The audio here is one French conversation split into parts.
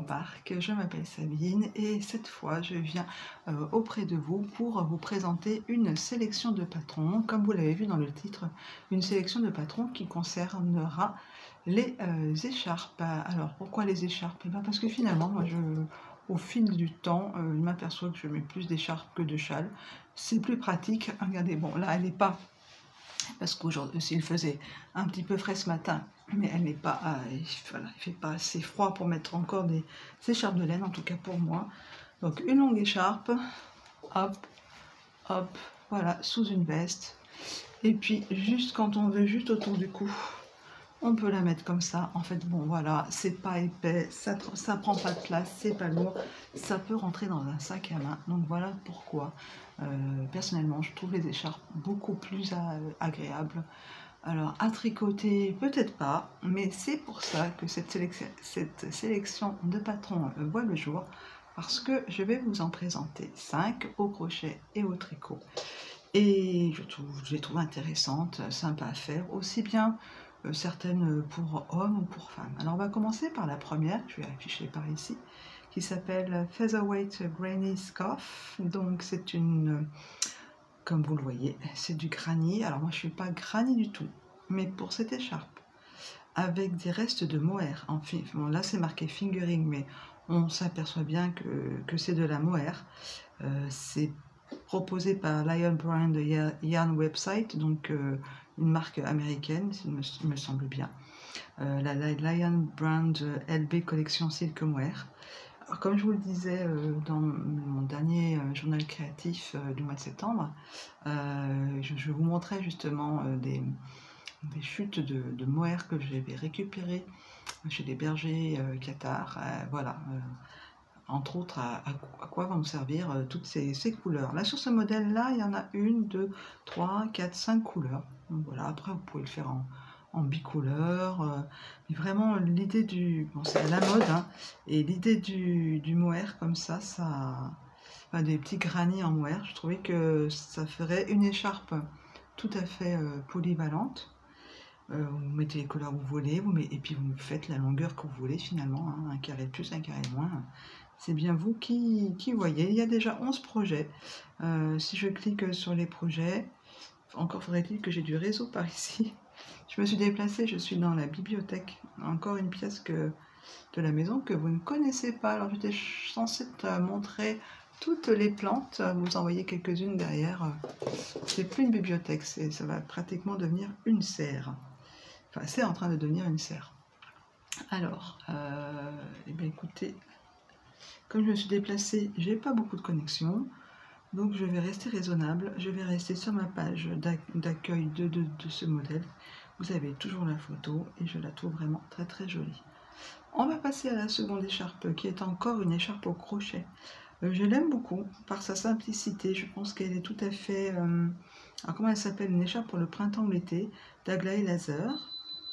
j'embarque, je m'appelle Sabine et cette fois je viens auprès de vous pour vous présenter une sélection de patrons, comme vous l'avez vu dans le titre, une sélection de patrons qui concernera les écharpes. Alors pourquoi les écharpes? Eh bien parce que finalement, moi au fil du temps, je m'aperçois que je mets plus d'écharpes que de châles. C'est plus pratique. Regardez, bon là elle n'est pas, parce qu'aujourd'hui s'il faisait un petit peu frais ce matin, mais elle n'est pas, voilà, il fait pas assez froid pour mettre encore des écharpes de laine, en tout cas pour moi. Donc une longue écharpe, hop, hop, voilà, sous une veste. Et puis juste quand on veut, juste autour du cou, on peut la mettre comme ça. En fait, bon voilà, c'est pas épais, ça prend pas de place, c'est pas lourd, ça peut rentrer dans un sac à main. Donc voilà pourquoi personnellement je trouve les écharpes beaucoup plus agréables. Alors à tricoter peut-être pas, mais c'est pour ça que cette sélection de patrons voit le jour, parce que je vais vous en présenter 5 au crochet et au tricot. Et je les trouve intéressantes, sympas à faire, aussi bien certaines pour hommes ou pour femmes. Alors on va commencer par la première, je vais afficher par ici, qui s'appelle Featherweight Granny Scarf. Donc c'est une, comme vous le voyez, c'est du granny. Alors moi je suis pas granny du tout, mais pour cette écharpe, avec des restes de mohair, bon, là c'est marqué fingering, mais on s'aperçoit bien que c'est de la mohair. C'est proposé par Lion Brand Yarn Website, donc une marque américaine, il me semble bien. La Lion Brand LB Collection Silk Mohair. Alors, comme je vous le disais dans mon dernier journal créatif du mois de septembre, je vous montrais justement des chutes de mohair que j'avais récupérées chez des bergers cathares. Voilà. Entre autres, à quoi vont nous servir toutes ces couleurs. Là, sur ce modèle-là, il y en a 1, 2, 3, 4, 5 couleurs. Donc voilà, après, vous pouvez le faire en bicouleur. Mais vraiment, l'idée du... Bon, c'est à la mode, hein, et l'idée du mohair comme ça, enfin, des petits granits en mohair, je trouvais que ça ferait une écharpe tout à fait polyvalente. Vous mettez les couleurs que vous voulez, et puis vous faites la longueur que vous voulez finalement, hein, un carré de plus, un carré de moins. C'est bien vous qui voyez. Il y a déjà 11 projets. Si je clique sur les projets, encore faudrait-il que j'ai du réseau par ici. Je me suis déplacée, je suis dans la bibliothèque. Encore une pièce de la maison que vous ne connaissez pas. Alors j'étais censée te montrer toutes les plantes, vous en voyez quelques-unes derrière. C'est plus une bibliothèque, ça va pratiquement devenir une serre. Enfin, c'est en train de devenir une serre. Alors, eh bien écoutez, comme je me suis déplacée, j'ai pas beaucoup de connexion, donc je vais rester raisonnable. Je vais rester sur ma page d'accueil de ce modèle. Vous avez toujours la photo et je la trouve vraiment très très jolie. On va passer à la seconde écharpe, qui est encore une écharpe au crochet. Je l'aime beaucoup par sa simplicité. Je pense qu'elle est tout à fait... alors comment elle s'appelle? Une écharpe pour le printemps ou l'été, d'Aglaé Laser.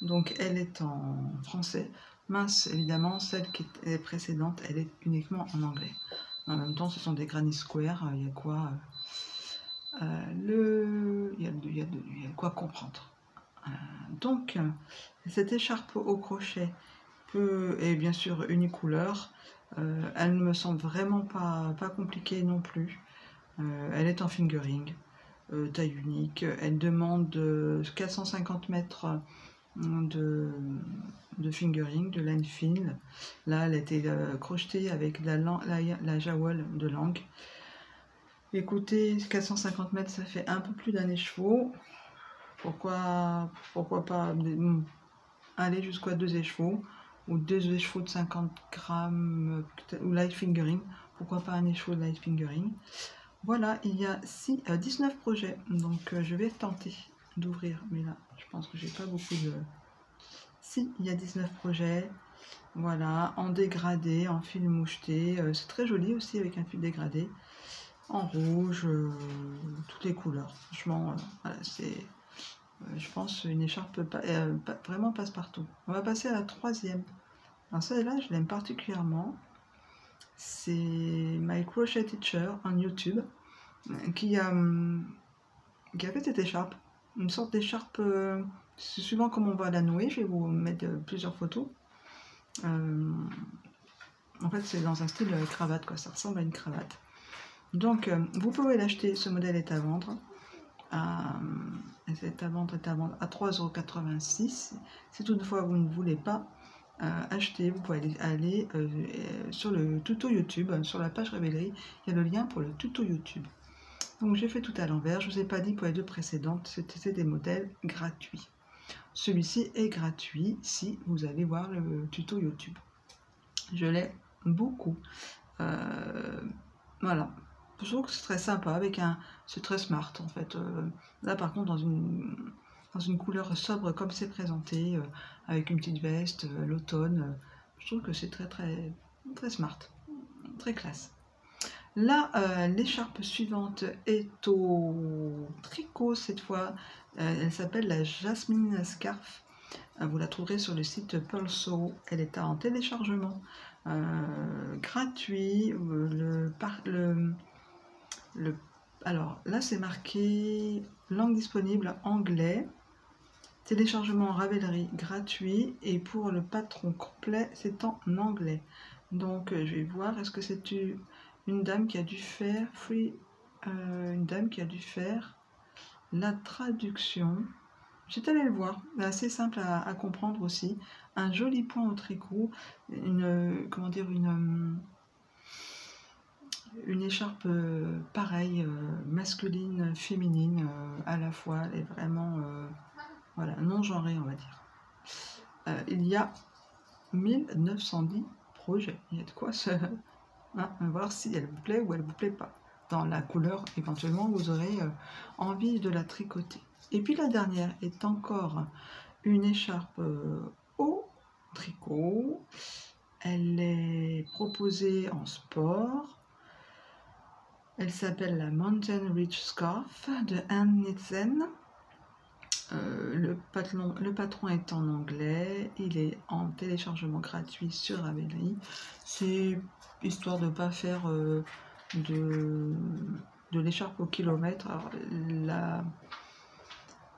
Donc elle est en français. Mince, évidemment, celle qui est précédente, elle est uniquement en anglais. En même temps, ce sont des granny square. Il y a quoi il y a de quoi comprendre. Donc, cette écharpe au crochet est bien sûr unicouleur. Elle ne me semble vraiment pas compliquée non plus. Elle est en fingering, taille unique. Elle demande 450 mètres de fingering, de laine fine. Là, elle a été crochetée avec la jawel de langue. Écoutez, 450 mètres, ça fait un peu plus d'un écheveau. Pourquoi pas aller jusqu'à 2 écheveaux, ou 2 écheveaux de 50 grammes, ou light fingering. Pourquoi pas un écheveau de light fingering. Voilà, il y a 19 projets, donc je vais tenter d'ouvrir, mais là, je pense que j'ai pas beaucoup de... Si, il y a 19 projets, voilà, en dégradé, en fil moucheté, c'est très joli aussi avec un fil dégradé, en rouge, toutes les couleurs, franchement, voilà, c'est, je pense, une écharpe vraiment passe-partout. On va passer à la troisième. Alors celle-là, je l'aime particulièrement, c'est My Crochet Teacher en YouTube, qui a fait cette écharpe, une sorte d'écharpe, suivant comment on va la nouer. Je vais vous mettre plusieurs photos. En fait, c'est dans un style cravate, quoi. Ça ressemble à une cravate. Donc, vous pouvez l'acheter. Ce modèle est à vendre. Est à vendre à 3,86 €. Si toutefois vous ne voulez pas acheter, vous pouvez aller sur le tuto YouTube, sur la page Ravelry. Il y a le lien pour le tuto YouTube. Donc, j'ai fait tout à l'envers. Je ne vous ai pas dit pour les deux précédentes, c'était des modèles gratuits. Celui-ci est gratuit si vous allez voir le tuto YouTube. Je l'ai beaucoup. Voilà. Je trouve que c'est très sympa, c'est très smart en fait. Là par contre dans une couleur sobre comme c'est présenté, avec une petite veste, l'automne, je trouve que c'est très smart, très classe. Là, l'écharpe suivante est au tricot cette fois. Elle s'appelle la Jasmine Scarf. Vous la trouverez sur le site Pulso. Elle est en téléchargement gratuit. Alors là, c'est marqué langue disponible anglais. Téléchargement Ravelry gratuit. Et pour le patron complet, c'est en anglais. Donc, je vais voir. Est-ce que c'est une dame qui a dû faire la traduction. J'étais allée le voir, assez simple à comprendre aussi. Un joli point au tricot, une écharpe pareille, masculine, féminine, à la fois. Elle est vraiment voilà, non genrée, on va dire. Il y a 1910 projets. Il y a de quoi voir si elle vous plaît ou elle vous plaît pas. Dans la couleur, éventuellement, vous aurez envie de la tricoter. Et puis la dernière est encore une écharpe au tricot. Elle est proposée en sport. Elle s'appelle la Mountain Ridge Scarf de Anne Nitzen. Le patron est en anglais. Il est en téléchargement gratuit sur Ravelry. C'est histoire de ne pas faire de l'écharpe au kilomètre.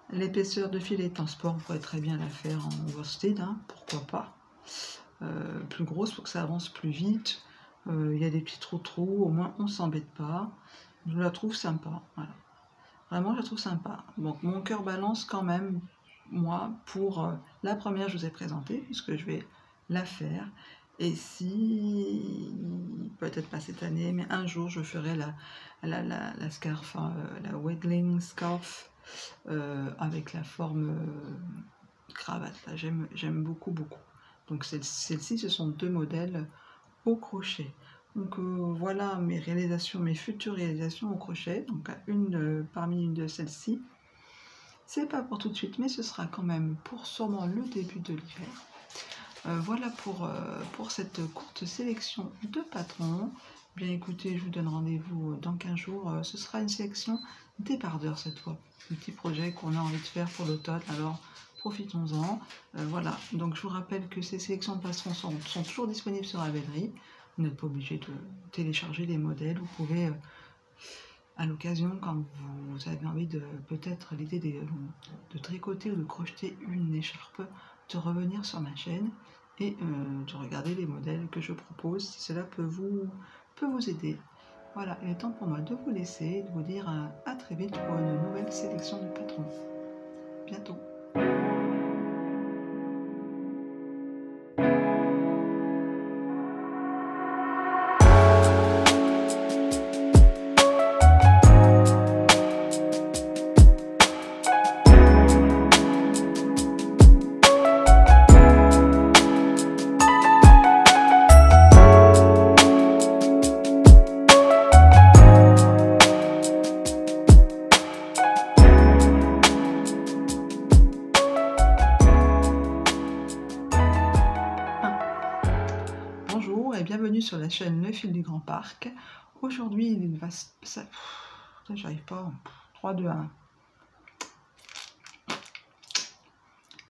L'épaisseur de fil est en sport, on pourrait très bien la faire en worsted, pourquoi pas. Plus grosse pour que ça avance plus vite. Il y a des petits trous, au moins on s'embête pas. Je la trouve sympa, voilà. Vraiment, je la trouve sympa. Donc mon cœur balance quand même, moi, pour la première je vous ai présentée, puisque je vais la faire. Et si, peut-être pas cette année, mais un jour je ferai la scarf, la waddling scarf, avec la forme cravate. Là, j'aime beaucoup. Donc celle-ci, ce sont deux modèles au crochet. Donc voilà mes futures réalisations au crochet. Donc parmi une de celles-ci. C'est pas pour tout de suite, mais ce sera quand même pour sûrement le début de l'hiver. Voilà pour cette courte sélection de patrons. Bien écoutez, je vous donne rendez-vous dans 15 jours. Ce sera une sélection débardeur cette fois. Un petit projet qu'on a envie de faire pour l'automne, alors profitons-en. Voilà, donc je vous rappelle que ces sélections de patrons sont toujours disponibles sur Ravelry. Vous n'êtes pas obligé de télécharger les modèles. Vous pouvez, à l'occasion, quand vous avez envie de peut-être l'idée de tricoter ou de crocheter une écharpe, de revenir sur ma chaîne et de regarder les modèles que je propose, si cela peut vous aider. Voilà, il est temps pour moi de vous laisser, de vous dire à très vite pour une nouvelle sélection de patrons. Bientôt. Bonjour et bienvenue sur la chaîne Le Fil du Grand Parc. Aujourd'hui, il va... J'arrive pas. 3, 2, 1.